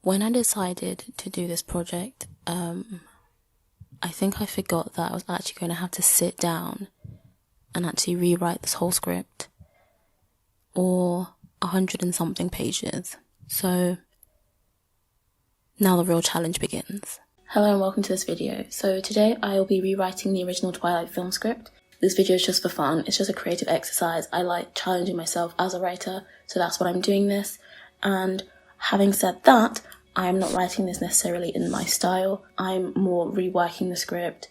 When I decided to do this project, I think I forgot that I was actually going to have to sit down and actually rewrite this whole script, or 100 and something pages. So now the real challenge begins. Hello and welcome to this video. So today I will be rewriting the original Twilight film script. This video is just for fun. It's just a creative exercise. I like challenging myself as a writer, so that's what I'm doing this. And having said that, I'm not writing this necessarily in my style. I'm more reworking the script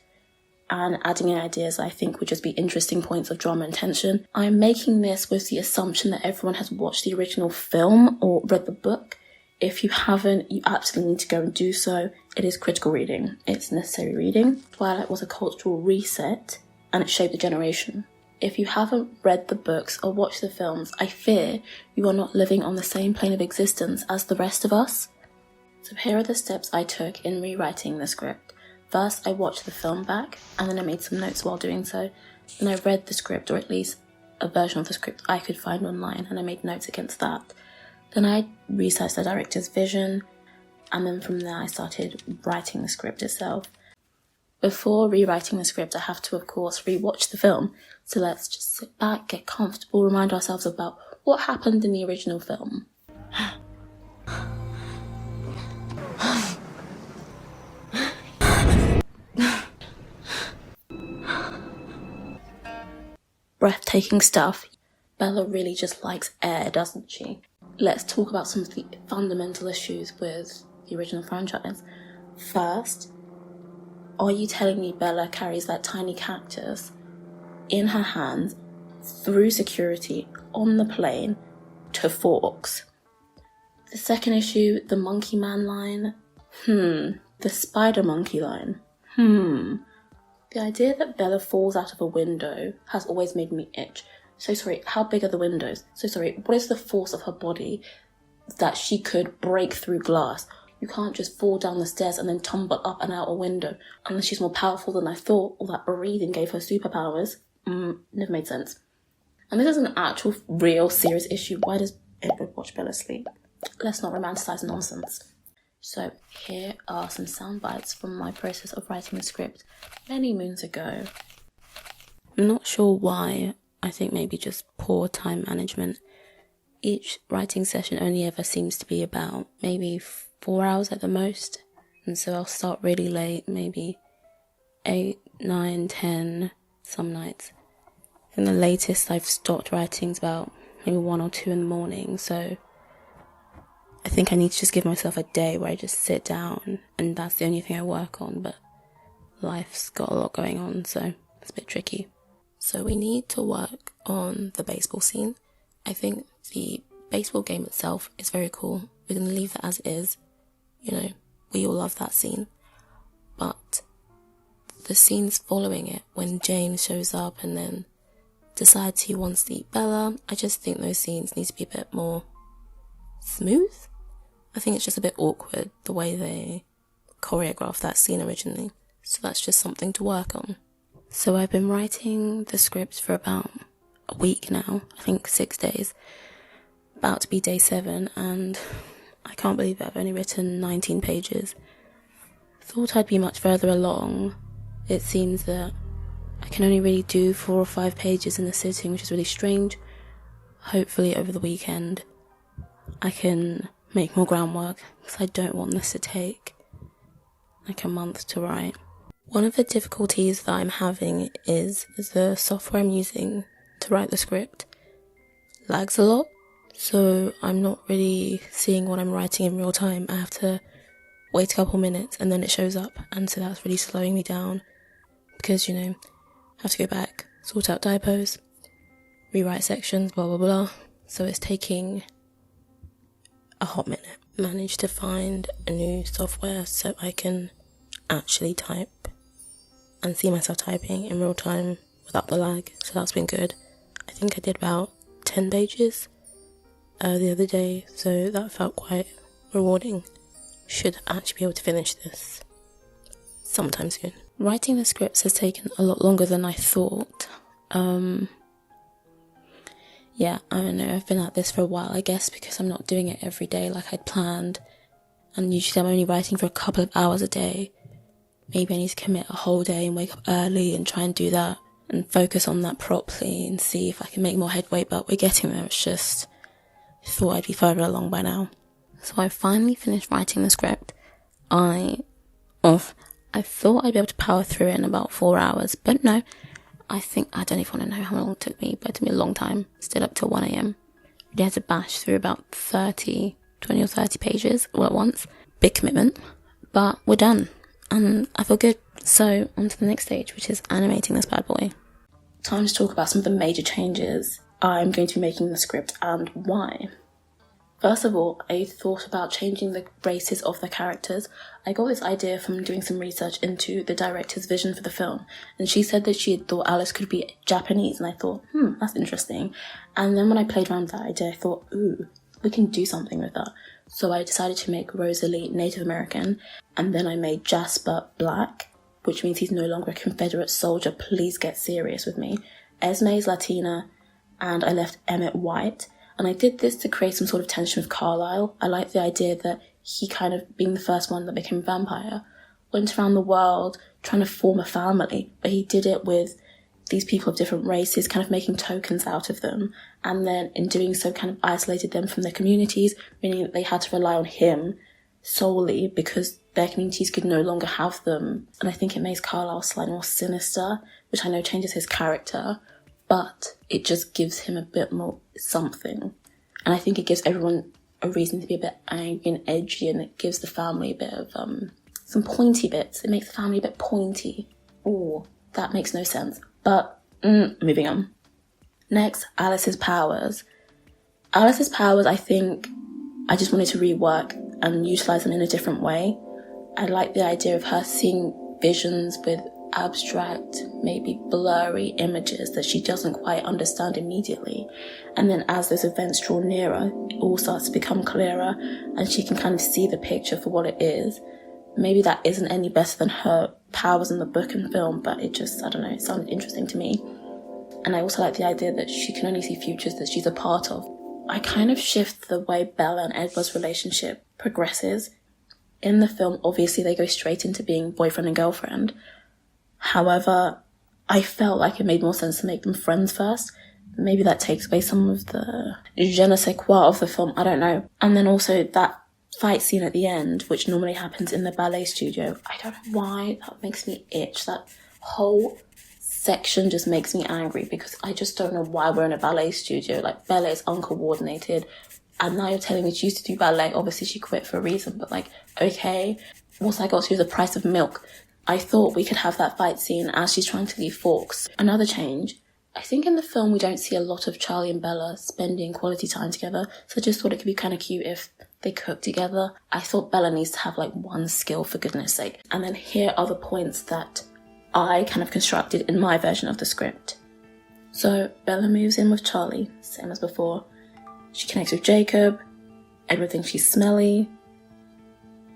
and adding in ideas I think would just be interesting points of drama and tension. I'm making this with the assumption that everyone has watched the original film or read the book. If you haven't, you absolutely need to go and do so. It is critical reading. It's necessary reading. Twilight was a cultural reset and it shaped a generation. If you haven't read the books or watched the films, I fear you are not living on the same plane of existence as the rest of us. So here are the steps I took in rewriting the script. First, I watched the film back, and then I made some notes while doing so. Then I read the script, or at least a version of the script I could find online, and I made notes against that. Then I researched the director's vision, and then from there I started writing the script itself. Before rewriting the script, I have to, of course, rewatch the film. So let's just sit back, get comfortable, remind ourselves about what happened in the original film. Breathtaking stuff. Bella really just likes air, doesn't she? Let's talk about some of the fundamental issues with the original franchise. First, are you telling me Bella carries that tiny cactus in her hands through security on the plane to Forks? The second issue, the monkey man line. The spider monkey line. The idea that Bella falls out of a window has always made me itch. So sorry, how big are the windows? So sorry, what is the force of her body that she could break through glass? You can't just fall down the stairs and then tumble up and out a window. Unless she's more powerful than I thought, or that breathing gave her superpowers. Never made sense. And this is an actual, real, serious issue. Why does Edward watch Bella sleep? Let's not romanticize nonsense. So here are some sound bites from my process of writing the script many moons ago. I'm not sure why. I think maybe just poor time management. Each writing session only ever seems to be about maybe 4 hours at the most. And so I'll start really late, maybe 8, 9, 10, some nights. And the latest I've stopped writing is about maybe 1 or 2 in the morning. So I think I need to just give myself a day where I just sit down and that's the only thing I work on, but life's got a lot going on, so it's a bit tricky. So we need to work on the baseball scene. I think the baseball game itself is very cool. We're going to leave that as it is. You know, we all love that scene. But the scenes following it, when James shows up and then decides he wants to eat Bella, I just think those scenes need to be a bit more smooth. I think it's just a bit awkward the way they choreographed that scene originally. So that's just something to work on. So I've been writing the script for about a week now, I think 6 days. About to be day 7, and I can't believe I've only written 19 pages. Thought I'd be much further along. It seems that I can only really do 4 or 5 pages in a sitting, which is really strange. Hopefully over the weekend I can make more groundwork, because I don't want this to take like a month to write. One of the difficulties that I'm having is the software I'm using to write the script lags a lot, so I'm not really seeing what I'm writing in real time. I have to wait a couple minutes and then it shows up, and so that's really slowing me down because, you know, I have to go back, sort out typos, rewrite sections, blah blah blah. So it's taking a hot minute. Managed to find a new software so I can actually type and see myself typing in real time without the lag, so that's been good. I think I did about 10 pages the other day, so that felt quite rewarding. Should actually be able to finish this sometime soon. Writing the scripts has taken a lot longer than I thought. Yeah, I don't know, I've been at this for a while, I guess because I'm not doing it every day like I'd planned, and usually I'm only writing for a couple of hours a day. Maybe I need to commit a whole day and wake up early and try and do that and focus on that properly and see if I can make more headway, but we're getting there. It's just, I thought I'd be further along by now. So I finally finished writing the script. I thought I'd be able to power through it in about 4 hours, but no, I don't even want to know how long it took me, but it took me a long time. Stayed up till 1 a.m. We had to bash through about 20 or 30 pages all at once. Big commitment, but we're done. And I feel good. So on to the next stage, which is animating this bad boy. Time to talk about some of the major changes I'm going to be making in the script and why. First of all, I thought about changing the races of the characters. I got this idea from doing some research into the director's vision for the film, and she said that she had thought Alice could be Japanese, and I thought, that's interesting. And then when I played around with that idea, I thought, we can do something with that. So I decided to make Rosalie Native American, and then I made Jasper black, which means he's no longer a Confederate soldier. Please get serious with me. Esme is Latina, and I left Emmett white. And I did this to create some sort of tension with Carlisle. I like the idea that he, kind of being the first one that became a vampire, went around the world trying to form a family, but he did it with these people of different races, kind of making tokens out of them, and then in doing so kind of isolated them from their communities, meaning that they had to rely on him solely because their communities could no longer have them. And I think it makes Carlisle slightly more sinister, which I know changes his character, but it just gives him a bit more something. And I think it gives everyone a reason to be a bit angry and edgy, and it gives the family a bit of some pointy bits. It makes the family a bit pointy. Oh, that makes no sense. But moving on. Next, Alice's powers. Alice's powers, I think I just wanted to rework and utilise them in a different way. I like the idea of her seeing visions with abstract, maybe blurry images that she doesn't quite understand immediately. And then as those events draw nearer, it all starts to become clearer and she can kind of see the picture for what it is. Maybe that isn't any better than her powers in the book and film, but it just, I don't know, it sounded interesting to me. And I also like the idea that she can only see futures that she's a part of. I kind of shift the way Bella and Edward's relationship progresses. In the film, obviously they go straight into being boyfriend and girlfriend. However, I felt like it made more sense to make them friends first. Maybe that takes away some of the je ne sais quoi of the film, I don't know. And then also that fight scene at the end, which normally happens in the ballet studio, I don't know why, that makes me itch. That whole section just makes me angry because I just don't know why we're in a ballet studio. Like, ballet is uncoordinated, and now you're telling me she used to do ballet. Obviously she quit for a reason, but like, okay, what's that got to do with the price of milk? I thought we could have that fight scene as she's trying to leave Forks. Another change, I think in the film we don't see a lot of Charlie and Bella spending quality time together, so I just thought it could be kind of cute if they cook together. I thought Bella needs to have like one skill, for goodness sake. And then here are the points that I kind of constructed in my version of the script. So Bella moves in with Charlie, same as before. She connects with Jacob. Edward thinks she's smelly.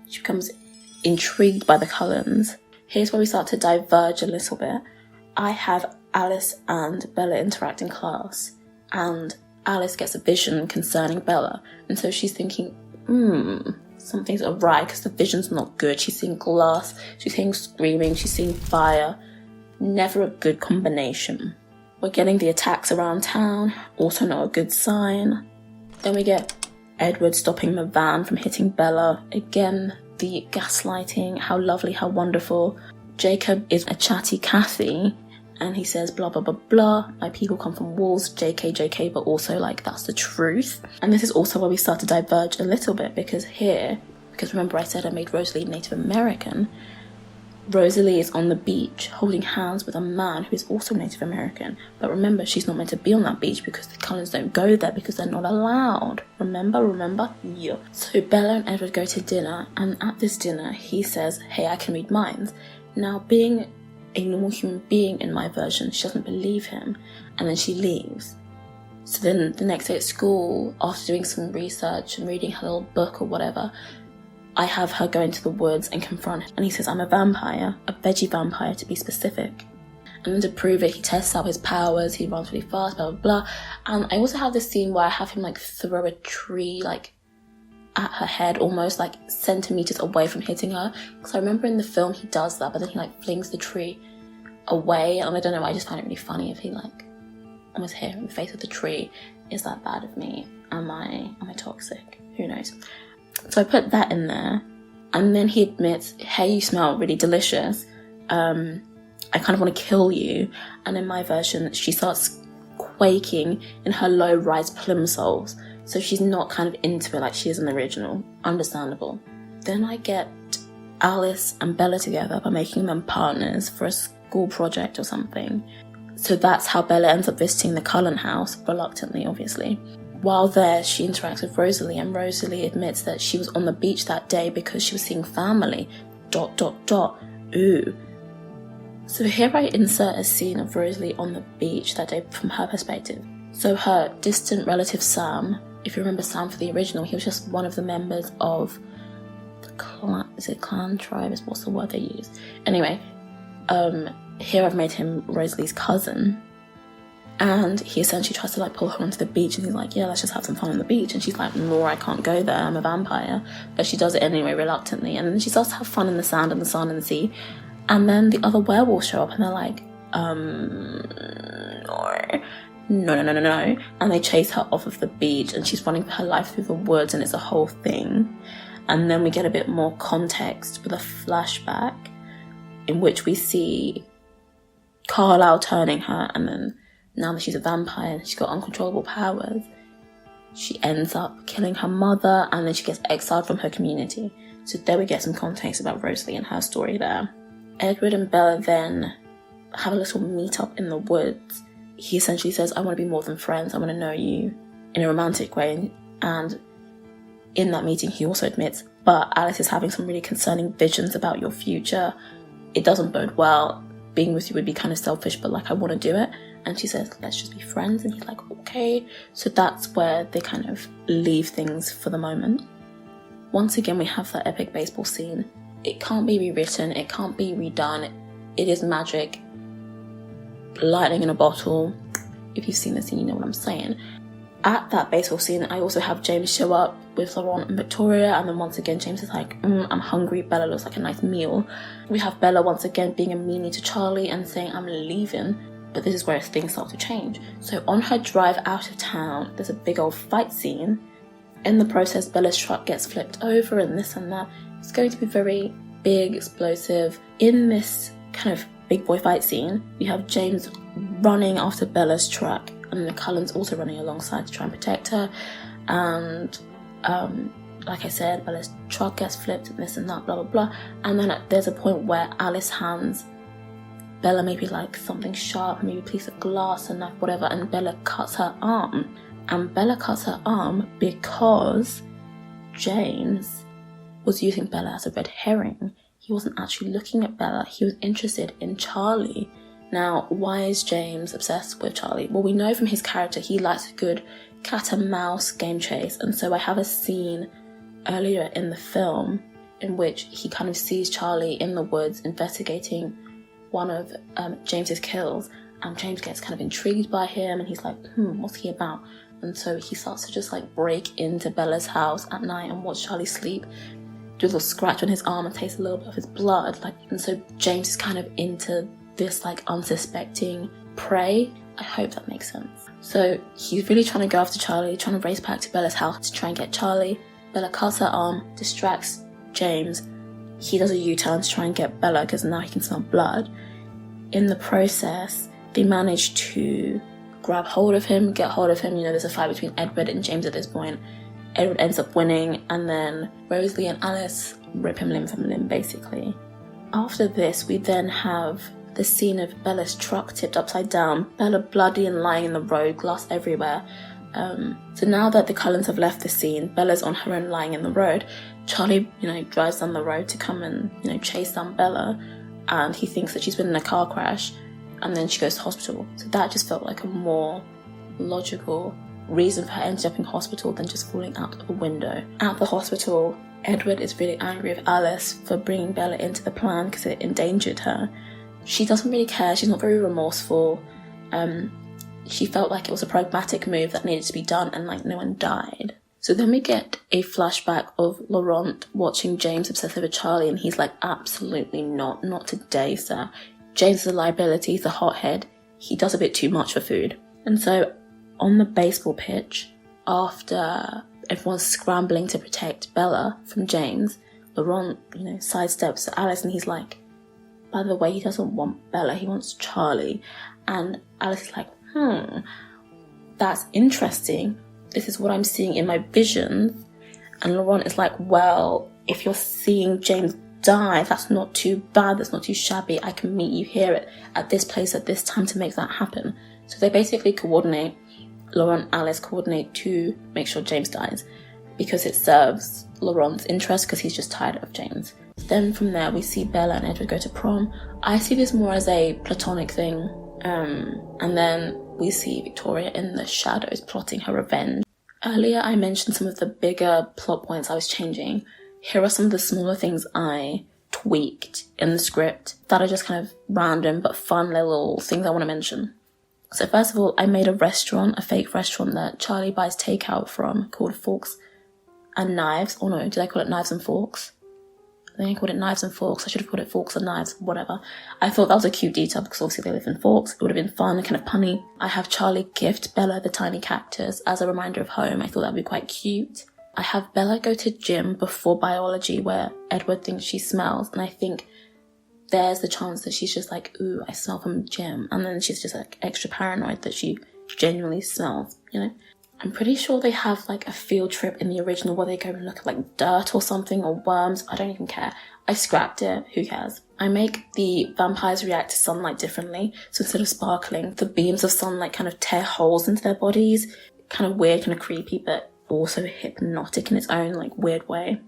She becomes intrigued by the Cullens. Here's where we start to diverge a little bit. I have Alice and Bella interact in class, and Alice gets a vision concerning Bella, and so she's thinking, something's awry because the vision's not good. She's seeing glass, she's seeing screaming, she's seeing fire. Never a good combination. We're getting the attacks around town, also not a good sign. Then we get Edward stopping the van from hitting Bella. Again, the gaslighting, how lovely, how wonderful. Jacob is a chatty Cathy, and he says blah blah blah blah, my people come from wolves, JK JK, but also like that's the truth. And this is also where we start to diverge a little bit, because remember I said I made Rosalie Native American. Rosalie is on the beach holding hands with a man who is also Native American, but remember she's not meant to be on that beach because the Cullens don't go there because they're not allowed. Remember? Yeah. So Bella and Edward go to dinner, and at this dinner he says, hey, I can read minds. Now, being a normal human being in my version, she doesn't believe him, and then she leaves. So then the next day at school, after doing some research and reading her little book or whatever, I have her go into the woods and confront him, and he says, I'm a vampire, a veggie vampire to be specific. And then to prove it, he tests out his powers, he runs really fast, blah blah blah. And I also have this scene where I have him like throw a tree like at her head, almost like centimeters away from hitting her. Because I remember in the film he does that, but then he like flings the tree away, and I don't know, I just find it really funny if he like almost hit her in the face of the tree. Is that bad of me? Am I toxic? Who knows? So I put that in there, and then he admits, hey, you smell really delicious. I kind of want to kill you. And in my version, she starts quaking in her low-rise plimsolls. So she's not kind of into it like she is in the original. Understandable. Then I get Alice and Bella together by making them partners for a school project or something. So that's how Bella ends up visiting the Cullen house, reluctantly, obviously. While there, she interacts with Rosalie, and Rosalie admits that she was on the beach that day because she was seeing family. ... Ooh. So here I insert a scene of Rosalie on the beach that day from her perspective. So her distant relative Sam, if you remember Sam for the original, he was just one of the members of the clan, is it clan, tribe, what's the word they use? Anyway, here I've made him Rosalie's cousin, and he essentially tries to like pull her onto the beach, and he's like, yeah, let's just have some fun on the beach, and she's like, no, I can't go there, I'm a vampire, but she does it anyway reluctantly, and then she starts to have fun in the sand and the sun and the sea. And then the other werewolves show up and they're like, no. And they chase her off of the beach, and she's running for her life through the woods, and it's a whole thing. And then we get a bit more context with a flashback in which we see Carlisle turning her, and then now that she's a vampire and she's got uncontrollable powers, she ends up killing her mother, and then she gets exiled from her community. So there we get some context about Rosalie and her story there. Edward and Bella then have a little meet-up in the woods. He essentially says, I want to be more than friends, I want to know you in a romantic way. And in that meeting, he also admits, but Alice is having some really concerning visions about your future. It doesn't bode well. Being with you would be kind of selfish, but like, I want to do it. And she says, let's just be friends. And he's like, okay. So that's where they kind of leave things for the moment. Once again, we have that epic baseball scene. It can't be rewritten, it can't be redone. It is magic. Lightning in a bottle. If you've seen the scene, you know what I'm saying. At that baseball scene, I also have James show up with Laurent and Victoria, and then once again, James is like, I'm hungry, Bella looks like a nice meal. We have Bella once again being a meanie to Charlie and saying, I'm leaving, but this is where things start to change. So on her drive out of town, there's a big old fight scene. In the process, Bella's truck gets flipped over and this and that. It's going to be very big, explosive. In this kind of big boy fight scene, we have James running after Bella's truck, and the Cullens also running alongside to try and protect her. And like I said, Bella's truck gets flipped and this and that, blah blah blah. And then there's a point where Alice hands Bella maybe like something sharp, maybe a piece of glass, a knife, whatever, and Bella cuts her arm. And Bella cuts her arm because James was using Bella as a red herring. He wasn't actually looking at Bella, he was interested in Charlie. Now, why is James obsessed with Charlie? Well, we know from his character he likes a good cat and mouse game chase, and so I have a scene earlier in the film in which he kind of sees Charlie in the woods investigating one of James's kills, and James gets kind of intrigued by him, and he's like, what's he about? And so he starts to just like break into Bella's house at night and watch Charlie sleep, do a little scratch on his arm and taste a little bit of his blood. And so James is kind of into this like unsuspecting prey. I hope that makes sense. So he's really trying to go after Charlie, trying to race back to Bella's house to try and get Charlie. Bella cuts her arm, distracts James. He does a U-turn to try and get Bella because now he can smell blood. In the process, they manage to grab hold of him, get hold of him. You know, there's a fight between Edward and James at this point. Edward ends up winning, and then Rosalie and Alice rip him limb from limb, basically. After this, we then have the scene of Bella's truck tipped upside down, Bella bloody and lying in the road, glass everywhere. So now that the Cullens have left the scene, Bella's on her own lying in the road. Charlie, drives down the road to come and, chase down Bella, and he thinks that she's been in a car crash, and then she goes to hospital. So that just felt like a more logical reason for her ending up in hospital than just falling out of a window. At the hospital, Edward is really angry with Alice for bringing Bella into the plan because it endangered her. She doesn't really care, she's not very remorseful. She felt like it was a pragmatic move that needed to be done and no one died. So then we get a flashback of Laurent watching James obsess over Charlie, and he's like, absolutely not today, sir. James is a liability, he's a hothead, he does a bit too much for food. And so on the baseball pitch, after everyone's scrambling to protect Bella from James, Laurent, sidesteps Alice, and he's like, by the way, he doesn't want Bella, he wants Charlie. And Alice is like, that's interesting. This is what I'm seeing in my visions. And Laurent is like, well, if you're seeing James die, that's not too bad, that's not too shabby. I can meet you here at this place at this time to make that happen. So they basically coordinate, Laurent and Alice coordinate to make sure James dies, because it serves Laurent's interest, because he's just tired of James. Then from there we see Bella and Edward go to prom. I see this more as a platonic thing. And then we see Victoria in the shadows plotting her revenge. Earlier I mentioned some of the bigger plot points I was changing. Here are some of the smaller things I tweaked in the script that are just kind of random but fun little things I want to mention. So first of all, I made a fake restaurant that Charlie buys takeout from, called Forks and Knives. Oh no, did I call it Knives and Forks? I think I called it Knives and Forks. I should have called it Forks and Knives, whatever. I thought that was a cute detail because obviously they live in Forks. It would have been fun and kind of punny. I have Charlie gift Bella the tiny cactus as a reminder of home. I thought that would be quite cute. I have Bella go to gym before biology where Edward thinks she smells, and I think there's the chance that she's just like, ooh, I smell from gym, and then she's just like extra paranoid that she genuinely smells, I'm pretty sure they have like a field trip in the original where they go and look at like dirt or something, or worms. I don't even care. I scrapped it. Who cares? I make the vampires react to sunlight differently. So instead of sparkling, the beams of sunlight kind of tear holes into their bodies. Kind of weird, kind of creepy, but also hypnotic in its own like weird way.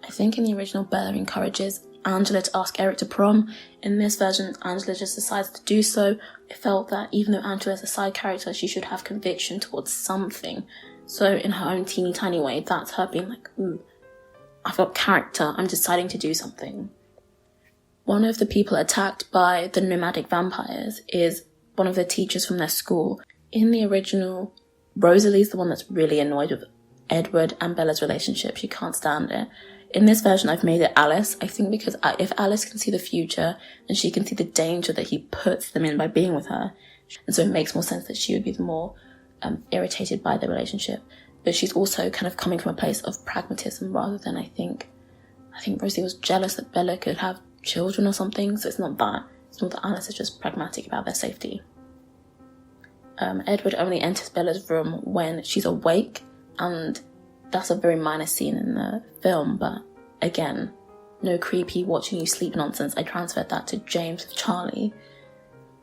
I think in the original, Bella encourages Angela to ask Eric to prom. In this version, Angela just decides to do so. I felt that even though Angela is a side character, she should have conviction towards something. So in her own teeny tiny way, that's her being like, ooh, I've got character, I'm deciding to do something. One of the people attacked by the nomadic vampires is one of the teachers from their school. In the original, Rosalie's the one that's really annoyed with Edward and Bella's relationship. She can't stand it. In this version, I've made it Alice, I think, because if Alice can see the future and she can see the danger that he puts them in by being with her, and so it makes more sense that she would be the more irritated by the relationship. But she's also kind of coming from a place of pragmatism rather than, I think Rosie was jealous that Bella could have children or something, so it's not that. It's not that Alice is just pragmatic about their safety. Edward only enters Bella's room when she's awake, and that's a very minor scene in the film, but again, no creepy watching you sleep nonsense. I transferred that to James with Charlie,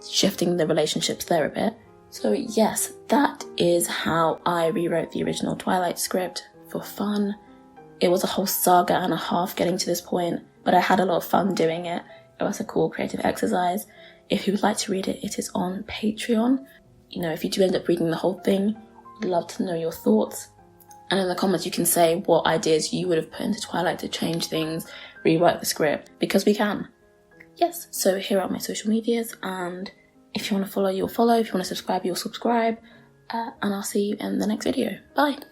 shifting the relationships there a bit. So yes, that is how I rewrote the original Twilight script for fun. It was a whole saga and a half getting to this point, but I had a lot of fun doing it. It was a cool creative exercise. If you would like to read it, it is on Patreon. If you do end up reading the whole thing, I'd love to know your thoughts. And in the comments you can say what ideas you would have put into Twilight to change things, rewrite the script, because we can. Yes, so here are my social medias, and if you want to follow, you'll follow. If you want to subscribe, you'll subscribe. And I'll see you in the next video. Bye!